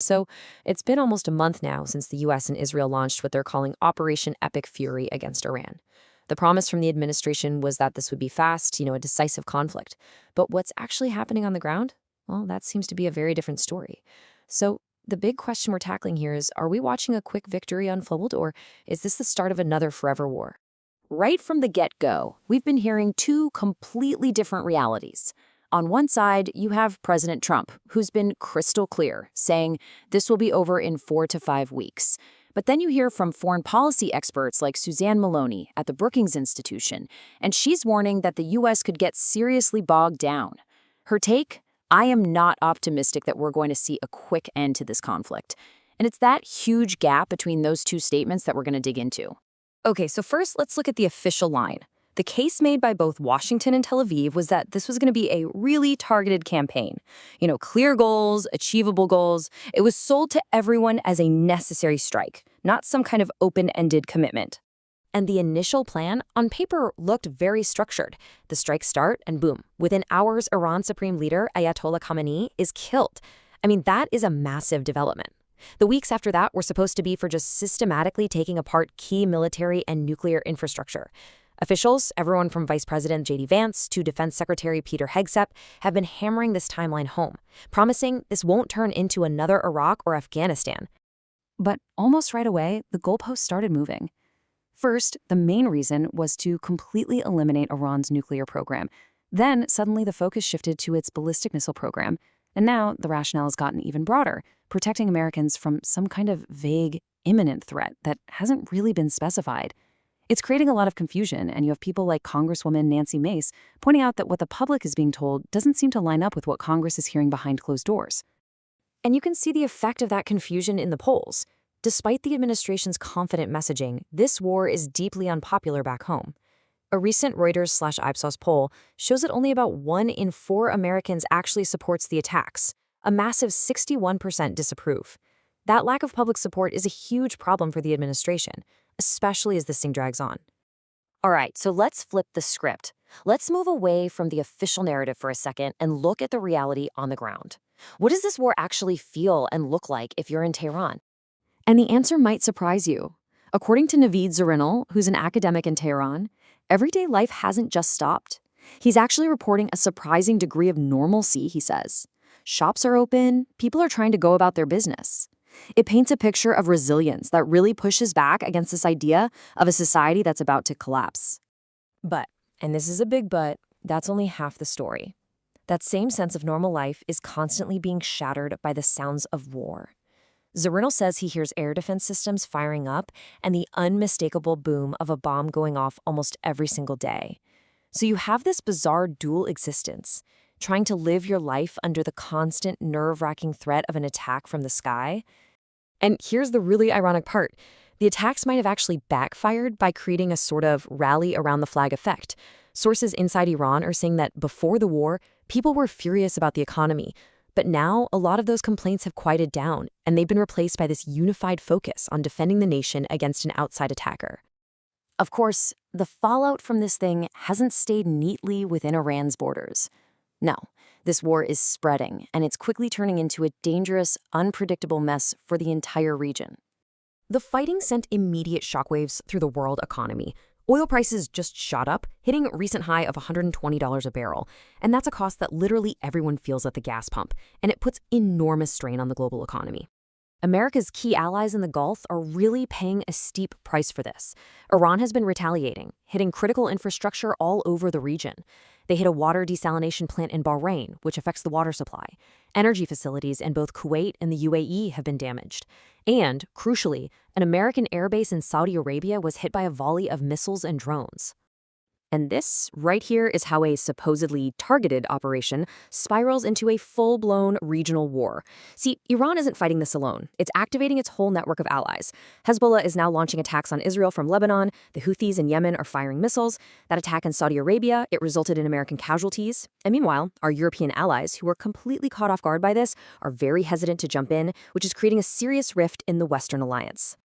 So it's been almost a month now since the US and Israel launched what they're calling Operation Epic Fury against Iran. The promise from the administration was that this would be fast, a decisive conflict. But what's actually happening on the ground? Well, that seems to be a very different story. So the big question we're tackling here is, are we watching a quick victory unfold, or is this the start of another forever war? Right from the get-go, we've been hearing two completely different realities. On one side, you have President Trump, who's been crystal clear, saying this will be over in 4 to 5 weeks. But then you hear from foreign policy experts like Suzanne Maloney at the Brookings Institution, and she's warning that the U.S. could get seriously bogged down. Her take? I am not optimistic that we're going to see a quick end to this conflict. And it's that huge gap between those two statements that we're going to dig into. Okay, so first let's look at the official line. The case made by both Washington and Tel Aviv was that this was going to be a really targeted campaign. Clear goals, achievable goals. It was sold to everyone as a necessary strike, not some kind of open-ended commitment. And the initial plan, on paper, looked very structured. The strikes start, and boom, within hours, Iran's supreme leader, Ayatollah Khamenei, is killed. That is a massive development. The weeks after that were supposed to be for just systematically taking apart key military and nuclear infrastructure. Officials, everyone from Vice President J.D. Vance to Defense Secretary Peter Hegseth, have been hammering this timeline home, promising this won't turn into another Iraq or Afghanistan. But almost right away, the goalposts started moving. First, the main reason was to completely eliminate Iran's nuclear program. Then, suddenly, the focus shifted to its ballistic missile program. And now, the rationale has gotten even broader, protecting Americans from some kind of vague, imminent threat that hasn't really been specified. It's creating a lot of confusion, and you have people like Congresswoman Nancy Mace pointing out that what the public is being told doesn't seem to line up with what Congress is hearing behind closed doors. And you can see the effect of that confusion in the polls. Despite the administration's confident messaging, this war is deeply unpopular back home. A recent Reuters/Ipsos poll shows that only about 1 in 4 Americans actually supports the attacks. A massive 61% disapprove. That lack of public support is a huge problem for the administration, especially as this thing drags on. All right, so let's flip the script. Let's move away from the official narrative for a second and look at the reality on the ground. What does this war actually feel and look like if you're in Tehran? And the answer might surprise you. According to Naveed Zarinal, who's an academic in Tehran, everyday life hasn't just stopped. He's actually reporting a surprising degree of normalcy, he says. Shops are open, people are trying to go about their business. It paints a picture of resilience that really pushes back against this idea of a society that's about to collapse. But, and this is a big but, that's only half the story. That same sense of normal life is constantly being shattered by the sounds of war. Zarinal says he hears air defense systems firing up and the unmistakable boom of a bomb going off almost every single day. So you have this bizarre dual existence, trying to live your life under the constant nerve-wracking threat of an attack from the sky. And here's the really ironic part. The attacks might have actually backfired by creating a sort of rally around the flag effect. Sources inside Iran are saying that before the war, people were furious about the economy. But now, a lot of those complaints have quieted down, and they've been replaced by this unified focus on defending the nation against an outside attacker. Of course, the fallout from this thing hasn't stayed neatly within Iran's borders. No, this war is spreading, and it's quickly turning into a dangerous, unpredictable mess for the entire region. The fighting sent immediate shockwaves through the world economy. Oil prices just shot up, hitting a recent high of $120 a barrel. And that's a cost that literally everyone feels at the gas pump, and it puts enormous strain on the global economy. America's key allies in the Gulf are really paying a steep price for this. Iran has been retaliating, hitting critical infrastructure all over the region. They hit a water desalination plant in Bahrain, which affects the water supply. Energy facilities in both Kuwait and the UAE have been damaged. And, crucially, an American airbase in Saudi Arabia was hit by a volley of missiles and drones. And this, right here, is how a supposedly targeted operation spirals into a full-blown regional war. See, Iran isn't fighting this alone. It's activating its whole network of allies. Hezbollah is now launching attacks on Israel from Lebanon. The Houthis in Yemen are firing missiles. That attack in Saudi Arabia, it resulted in American casualties. And meanwhile, our European allies, who are completely caught off guard by this, are very hesitant to jump in, which is creating a serious rift in the Western alliance.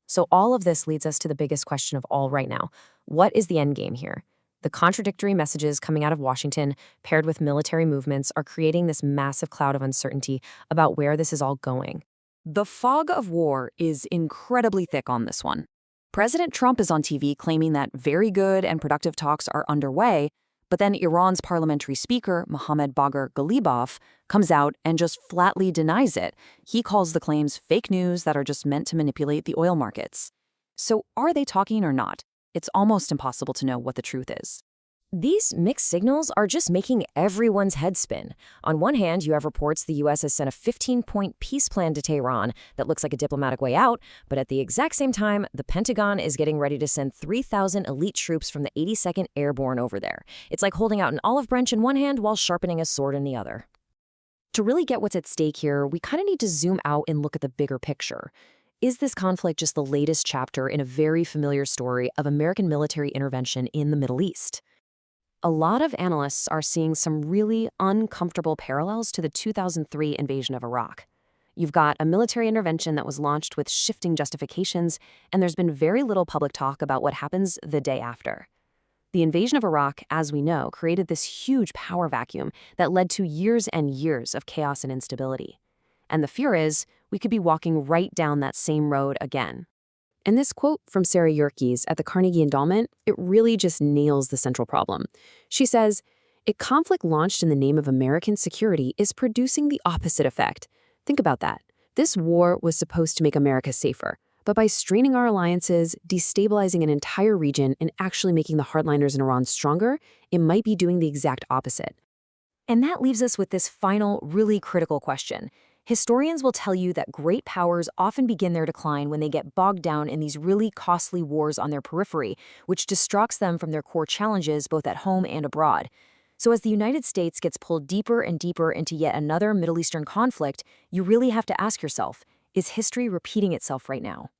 So all of this leads us to the biggest question of all right now. What is the end game here? The contradictory messages coming out of Washington, paired with military movements, are creating this massive cloud of uncertainty about where this is all going. The fog of war is incredibly thick on this one. President Trump is on TV claiming that very good and productive talks are underway, but then Iran's parliamentary speaker, Mohammad Bagher Ghalibaf, comes out and just flatly denies it. He calls the claims fake news that are just meant to manipulate the oil markets. So are they talking or not? It's almost impossible to know what the truth is. These mixed signals are just making everyone's head spin. On one hand, you have reports the U.S. has sent a 15-point peace plan to Tehran that looks like a diplomatic way out, but at the exact same time, the Pentagon is getting ready to send 3,000 elite troops from the 82nd Airborne over there. It's like holding out an olive branch in one hand while sharpening a sword in the other. To really get what's at stake here, we kind of need to zoom out and look at the bigger picture. Is this conflict just the latest chapter in a very familiar story of American military intervention in the Middle East? A lot of analysts are seeing some really uncomfortable parallels to the 2003 invasion of Iraq. You've got a military intervention that was launched with shifting justifications, and there's been very little public talk about what happens the day after. The invasion of Iraq, as we know, created this huge power vacuum that led to years and years of chaos and instability. And the fear is we could be walking right down that same road again. And this quote from Sarah Yerkes at the Carnegie Endowment, it really just nails the central problem. She says, "A conflict launched in the name of American security is producing the opposite effect." Think about that. This war was supposed to make America safer, but by straining our alliances, destabilizing an entire region, and actually making the hardliners in Iran stronger, it might be doing the exact opposite. And that leaves us with this final, really critical question. Historians will tell you that great powers often begin their decline when they get bogged down in these really costly wars on their periphery, which distracts them from their core challenges both at home and abroad. So as the United States gets pulled deeper and deeper into yet another Middle Eastern conflict, you really have to ask yourself, is history repeating itself right now?